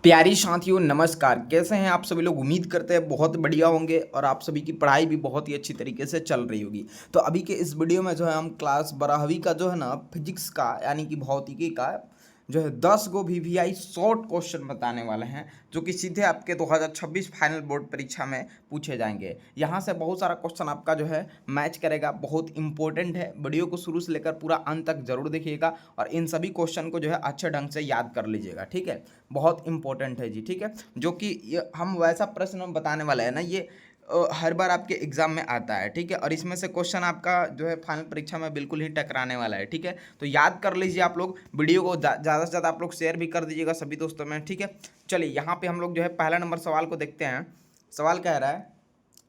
प्यारी साथियों नमस्कार। कैसे हैं आप सभी लोग? उम्मीद करते हैं बहुत बढ़िया होंगे और आप सभी की पढ़ाई भी बहुत ही अच्छी तरीके से चल रही होगी। तो अभी के इस वीडियो में जो है हम क्लास 12वीं का जो है ना फिजिक्स का यानी कि भौतिकी का जो है 10 गो वीवीआई शॉर्ट क्वेश्चन बताने वाले हैं जो कि सीधे आपके 2026 फाइनल बोर्ड परीक्षा में पूछे जाएंगे। यहाँ से बहुत सारा क्वेश्चन आपका जो है मैच करेगा, बहुत इंपॉर्टेंट है। वीडियो को शुरू से लेकर पूरा अंत तक जरूर देखिएगा और इन सभी क्वेश्चन को जो है अच्छे ढंग से याद कर लीजिएगा, ठीक है। बहुत इंपॉर्टेंट है जी, ठीक है। जो कि हम वैसा प्रश्न बताने वाले हैं ना, ये हर बार आपके एग्जाम में आता है, ठीक है। और इसमें से क्वेश्चन आपका जो है फाइनल परीक्षा में बिल्कुल ही टकराने वाला है, ठीक है। तो याद कर लीजिए आप लोग। वीडियो को ज़्यादा से ज़्यादा आप लोग शेयर भी कर दीजिएगा सभी दोस्तों में, ठीक है। चलिए यहाँ पे हम लोग जो है पहला नंबर सवाल को देखते हैं। सवाल कह रहा है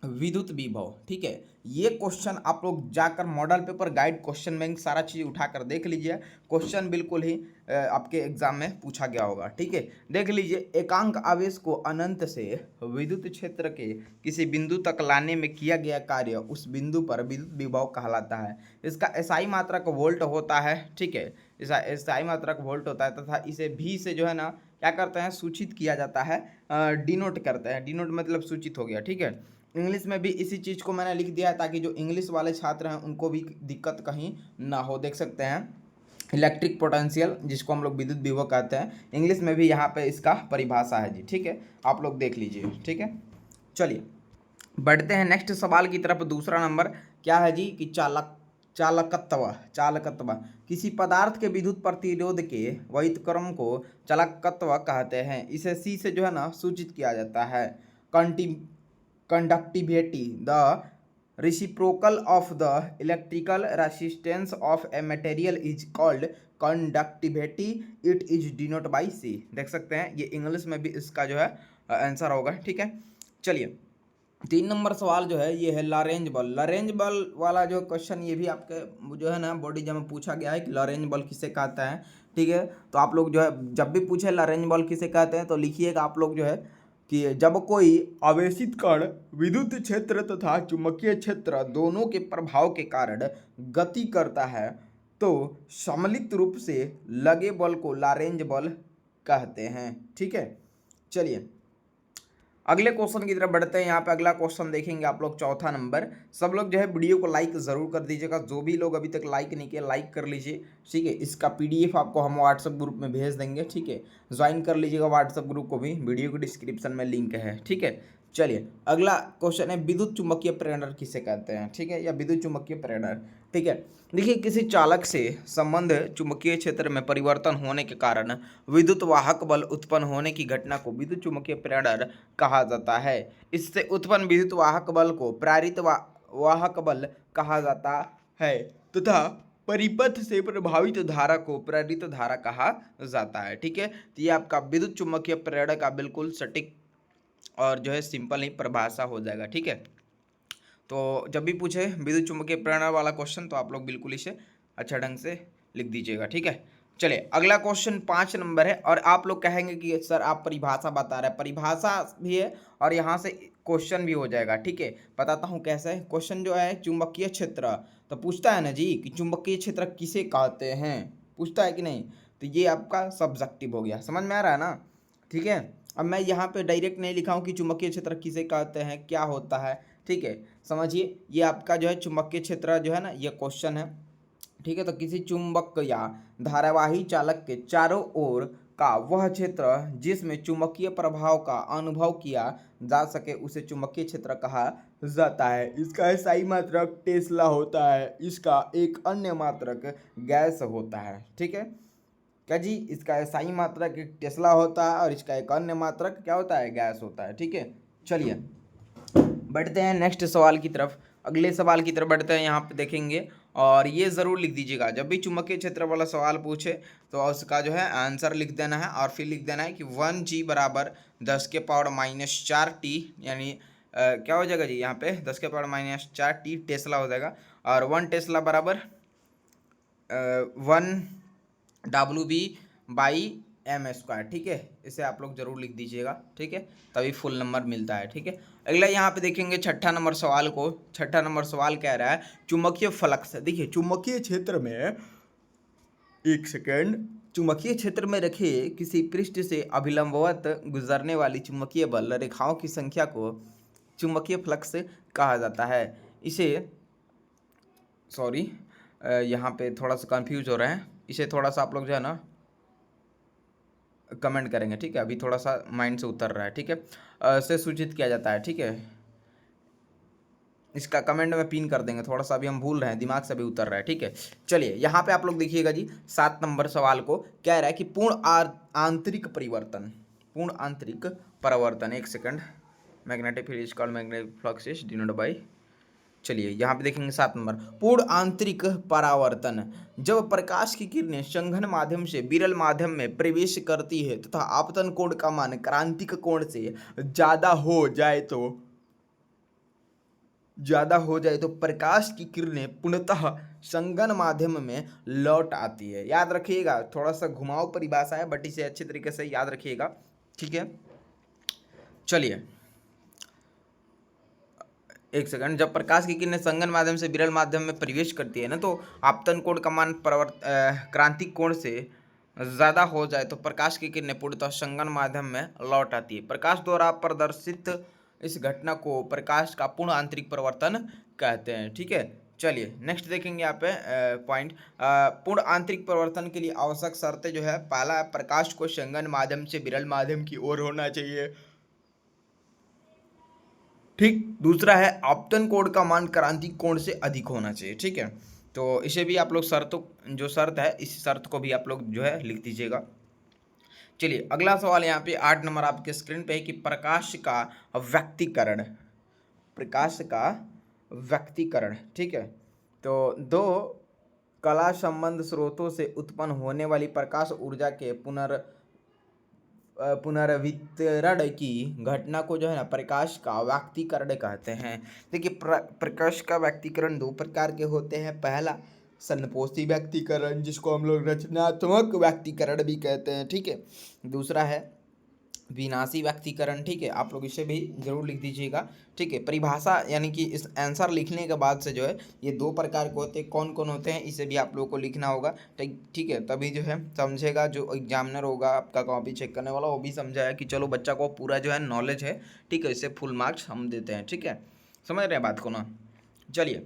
विद्युत विभव, ठीक है। ये क्वेश्चन आप लोग जाकर model paper guide question bank सारा चीज उठाकर देख लीजिए। क्वेश्चन बिल्कुल ही आपके एग्जाम में पूछा गया होगा, ठीक है। देख लीजिए, एकांक आवेश को अनंत से विद्युत क्षेत्र के किसी बिंदु तक लाने में किया गया कार्य उस बिंदु पर विद्युत विभव कहलाता है। इसका एसआई मात्रक वोल्ट होता है, ठीक है। इसका एसआई मात्रक वोल्ट होता है तथा इसे भी से जो है ना क्या करते हैं, सूचित किया जाता है, डिनोट करते हैं। डिनोट मतलब सूचित हो गया, ठीक है। इंग्लिश में भी इसी चीज़ को मैंने लिख दिया है ताकि जो इंग्लिश वाले छात्र हैं उनको भी दिक्कत कहीं ना हो। देख सकते हैं इलेक्ट्रिक पोटेंशियल, जिसको हम लोग विद्युत विभव कहते हैं, इंग्लिश में भी यहाँ पे इसका परिभाषा है जी, ठीक है। आप लोग देख लीजिए, ठीक है। चलिए बढ़ते हैं नेक्स्ट सवाल की तरफ। दूसरा नंबर क्या है जी कि चालकत्व। चालकत्व किसी पदार्थ के विद्युत प्रतिरोध के व्युत्क्रम को चालकत्व कहते हैं। इसे सी से जो है ना सूचित किया जाता है। conductivity, the reciprocal of the electrical resistance of a material is called conductivity. It is denoted by C। देख सकते हैं ये इंग्लिश में भी इसका जो है आंसर होगा, ठीक है। चलिए 3 नंबर सवाल जो है ये है लॉरेंज बल। लॉरेंज बल वाला जो क्वेश्चन ये भी आपके जो है ना बोर्ड एग्जाम में पूछा गया है कि लॉरेंज बल किसे कहता है, ठीक है। तो आप लोग जो है जब भी पूछे लॉरेंज बल किसे कहते हैं तो लिखिएगा आप लोग जो है कि जब कोई आवेशित कण विद्युत क्षेत्र तथा चुंबकीय क्षेत्र दोनों के प्रभाव के कारण गति करता है तो सम्मिलित रूप से लगे बल को लॉरेंज बल कहते हैं, ठीक है। चलिए अगले क्वेश्चन की तरफ बढ़ते हैं। यहाँ पे अगला क्वेश्चन देखेंगे आप लोग, चौथा नंबर। सब लोग जो है वीडियो को लाइक जरूर कर दीजिएगा। जो भी लोग अभी तक लाइक नहीं किए लाइक कर लीजिए, ठीक है। इसका पीडीएफ आपको हम व्हाट्सएप ग्रुप में भेज देंगे, ठीक है। ज्वाइन कर लीजिएगा व्हाट्सएप ग्रुप को भी, वीडियो के डिस्क्रिप्शन में लिंक है, ठीक है। चलिए अगला क्वेश्चन है विद्युत चुंबकीय प्रेरणा किसे कहते हैं, ठीक है, या विद्युत चुंबकीय प्रेरणा, ठीक है। देखिए किसी चालक से संबंध चुंबकीय क्षेत्र में परिवर्तन होने के कारण विद्युत वाहक बल उत्पन्न होने की घटना को विद्युत चुंबकीय प्रेरणा कहा जाता है। इससे उत्पन्न विद्युत वाहक बल को प्रेरित वाहक बल कहा जाता है तथा परिपथ से प्रभावित धारा को प्रेरित धारा कहा जाता है, ठीक है। तो ये आपका विद्युत चुंबकीय प्रेरणा का बिल्कुल सटीक और जो है सिंपल ही परिभाषा हो जाएगा, ठीक है। तो जब भी पूछे विद्युत चुंबकीय प्रेरणा वाला क्वेश्चन तो आप लोग बिल्कुल इसे अच्छा ढंग से लिख दीजिएगा, ठीक है। चलिए अगला क्वेश्चन 5 नंबर है और आप लोग कहेंगे कि सर आप परिभाषा बता रहे हैं। परिभाषा भी है और यहाँ से क्वेश्चन भी हो जाएगा, ठीक है। बताता हूँ कैसे है क्वेश्चन। जो है चुंबकीय क्षेत्र तो पूछता है ना जी कि चुंबकीय क्षेत्र किसे कहते हैं, पूछता है कि नहीं। तो ये आपका सब्जेक्टिव हो गया, समझ में आ रहा है ना, ठीक है। अब मैं यहाँ पे डायरेक्ट नहीं लिखा हूँ कि चुंबकीय क्षेत्र किसे कहते हैं, क्या होता है, ठीक है। समझिए ये आपका जो है चुंबकीय क्षेत्र जो है ना ये क्वेश्चन है, ठीक है। तो किसी चुंबक या धारावाही चालक के चारों ओर का वह क्षेत्र जिसमें चुंबकीय प्रभाव का अनुभव किया जा सके उसे चुंबकीय क्षेत्र कहा जाता है। इसका एसआई मात्रक टेस्ला होता है। इसका एक अन्य मात्रक गैस होता है, ठीक है। क्या जी, इसका एसआई मात्रक एक टेस्ला होता है और इसका एक अन्य मात्रक क्या होता है, गैस होता है, ठीक है। चलिए बढ़ते हैं नेक्स्ट सवाल की तरफ। अगले सवाल की तरफ बढ़ते हैं। यहाँ पे देखेंगे और ये ज़रूर लिख दीजिएगा जब भी चुंबकीय क्षेत्र वाला सवाल पूछे तो उसका जो है आंसर लिख देना है और फिर लिख देना है कि 1G बराबर 10⁻⁴T, यानी क्या हो जाएगा जी, यहाँ पे 10⁻⁴T टेस्ला हो जाएगा और 1 टेस्ला बराबर 1 W/m², ठीक है। इसे आप लोग जरूर लिख दीजिएगा, ठीक है, तभी फुल नंबर मिलता है, ठीक है। अगला यहाँ पे देखेंगे छठा नंबर सवाल को। छठा नंबर सवाल कह रहा है चुंबकीय फ्लक्स। देखिए चुंबकीय क्षेत्र में, एक सेकेंड, चुंबकीय क्षेत्र में रखे किसी पृष्ठ से अभिलंबवत गुजरने वाली चुंबकीय बल रेखाओं की संख्या को चुंबकीय फ्लक्स कहा जाता है। इसे सॉरी यहाँ पे थोड़ा सा कंफ्यूज हो रहा है, इसे थोड़ा सा आप लोग जो है ना कमेंट करेंगे, ठीक है। अभी थोड़ा सा माइंड से उतर रहा है, ठीक है। से सूचित किया जाता है, ठीक है। इसका कमेंट में पिन कर देंगे, थोड़ा सा अभी हम भूल रहे हैं, दिमाग से भी उतर रहा है, ठीक है। चलिए यहाँ पे आप लोग देखिएगा जी, 7 नंबर सवाल को कह रहा है कि आंतरिक परिवर्तन, पूर्ण आंतरिक परिवर्तन, एक second, magnetic field is called magnetic flux is denoted by, चलिए यहाँ पे देखेंगे 7 नंबर, पूर्ण आंतरिक परावर्तन, जब प्रकाश की किरणें संघन माध्यम से विरल माध्यम में प्रवेश करती है तथा आपतन कोण का मान क्रांतिक कोण से ज्यादा हो जाए तो प्रकाश की किरणें पुनः संघन माध्यम में लौट आती है। याद रखिएगा, थोड़ा सा घुमाव परिभाषा है बट इसे अच्छे तरीके से याद रखिएगा, ठीक है। चलिए एक सेकंड, जब प्रकाश की किरणें संघन माध्यम से विरल माध्यम में प्रवेश करती है ना, तो आपतन कोण का मान क्रांतिक कोण से ज़्यादा हो जाए तो प्रकाश की किरणें पूर्णतः संघन माध्यम में लौट आती है। प्रकाश द्वारा प्रदर्शित इस घटना को प्रकाश का पूर्ण आंतरिक परिवर्तन कहते हैं, ठीक है। चलिए नेक्स्ट देखेंगे यहाँ पे पॉइंट, पूर्ण आंतरिक परिवर्तन के लिए आवश्यक शर्तें जो है, पहला प्रकाश को संघन माध्यम से विरल माध्यम की ओर होना चाहिए, ठीक। दूसरा है आपतन कोण का मान क्रांतिक कोण से अधिक होना चाहिए, ठीक है। तो इसे भी आप लोग जो शर्त है, इस शर्त को भी आप लोग जो है लिख दीजिएगा। चलिए अगला सवाल यहाँ पे 8 नंबर आपके स्क्रीन पे है कि प्रकाश का व्यक्तिकरण, ठीक है। तो दो कला संबंध स्रोतों से उत्पन्न होने वाली प्रकाश ऊर्जा के पुनर्वितरण की घटना को जो है ना प्रकाश का व्यक्तीकरण कहते हैं। देखिए प्रकाश का व्यक्तीकरण 2 प्रकार के होते हैं। पहला संपोषी व्यक्तीकरण, जिसको हम लोग रचनात्मक व्यक्तीकरण भी कहते हैं, ठीक है। दूसरा है विनाशी व्यक्तीकरण, ठीक है। आप लोग इसे भी जरूर लिख दीजिएगा, ठीक है। परिभाषा यानी कि इस आंसर लिखने के बाद से जो है ये 2 प्रकार के होते हैं, कौन कौन होते हैं इसे भी आप लोगों को लिखना होगा, ठीक है। तभी जो है समझेगा, जो एग्जामिनर होगा आपका कॉपी चेक करने वाला, वो भी समझाया कि चलो बच्चा को पूरा जो है नॉलेज है, ठीक है। इसे फुल मार्क्स हम देते हैं, ठीक है। समझ रहे हैं बात को ना। चलिए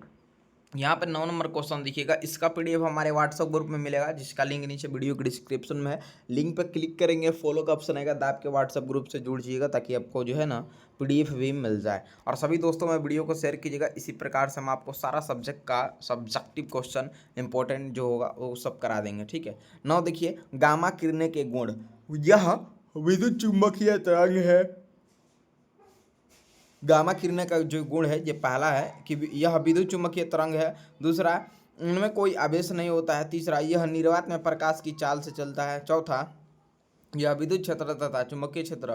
यहाँ पर 9 नंबर क्वेश्चन देखिएगा, इसका पीडीएफ हमारे व्हाट्सएप ग्रुप में मिलेगा, जिसका लिंक नीचे वीडियो के डिस्क्रिप्शन में है। लिंक पर क्लिक करेंगे, फॉलो का ऑप्शन आएगा, दाब के व्हाट्सएप ग्रुप से जुड़ जाइएगा ताकि आपको जो है ना पीडीएफ भी मिल जाए। और सभी दोस्तों में वीडियो को शेयर कीजिएगा। इसी प्रकार से हम आपको सारा सब्जेक्ट का सब्जेक्टिव क्वेश्चन इंपॉर्टेंट जो होगा वो सब करा देंगे, ठीक है। 9 देखिए, गामा किरणें के गुण, यह विद्युत चुंबकीय तरंग है। गामा किरणें का जो गुण है, ये पहला है कि यह विद्युत चुम्बकीय तरंग है। दूसरा, इनमें कोई आवेश नहीं होता है। तीसरा, यह निर्वात में प्रकाश की चाल से चलता है। चौथा, यह विद्युत क्षेत्र तथा चुंबकीय क्षेत्र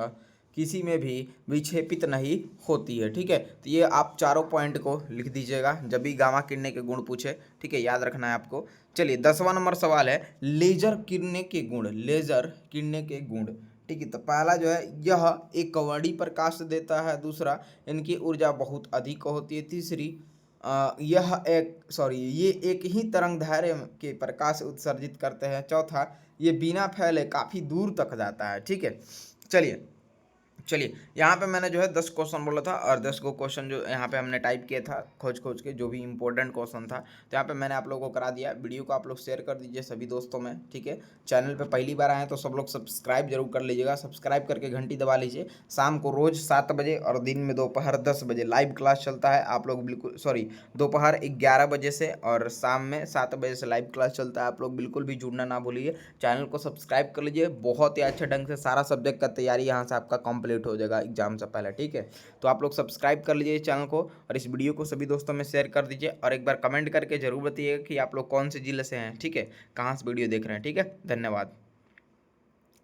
किसी में भी विक्षेपित नहीं होती है, ठीक है। तो ये आप चारों पॉइंट को लिख दीजिएगा जब भी गामा किरणें के गुण पूछे, ठीक है, याद रखना है आपको। चलिए 10वां नंबर सवाल है लेजर किरणें के गुण, लेजर किरणें के गुण, ठीक है। तो पहला जो है, यह एक कवड़ी प्रकाश देता है। दूसरा, इनकी ऊर्जा बहुत अधिक होती है। तीसरी, ये एक ही तरंग दैर्घ्य के प्रकाश उत्सर्जित करते हैं। चौथा, ये बिना फैले काफ़ी दूर तक जाता है, ठीक है। चलिए यहाँ पे मैंने जो है 10 क्वेश्चन बोला था और 10 को क्वेश्चन जो यहाँ पे हमने टाइप किया था खोज के, जो भी इंपॉर्टेंट क्वेश्चन था, तो यहाँ पे मैंने आप लोगों को करा दिया। वीडियो को आप लोग शेयर कर दीजिए सभी दोस्तों में, ठीक है। चैनल पे पहली बार आए तो सब लोग सब्सक्राइब जरूर कर लीजिएगा, सब्सक्राइब करके घंटी दबा लीजिए। शाम को रोज़ 7 बजे और दिन में दोपहर 10 बजे लाइव क्लास चलता है। आप लोग बिल्कुल दोपहर 11 बजे से और शाम में 7 बजे से लाइव क्लास चलता है। आप लोग बिल्कुल भी जुड़ना ना भूलिए, चैनल को सब्सक्राइब कर लीजिए। बहुत ही अच्छे ढंग से सारा सब्जेक्ट का तैयारी यहाँ से आपका कंप्लीट हो जाएगा एग्जाम से पहले, ठीक है। तो आप लोग सब्सक्राइब कर लीजिए चैनल को और इस वीडियो को सभी दोस्तों में शेयर कर दीजिए और एक बार कमेंट करके जरूर बताइएगा कि आप लोग कौन से जिले से हैं, ठीक है, कहाँ से वीडियो देख रहे हैं, ठीक है। धन्यवाद।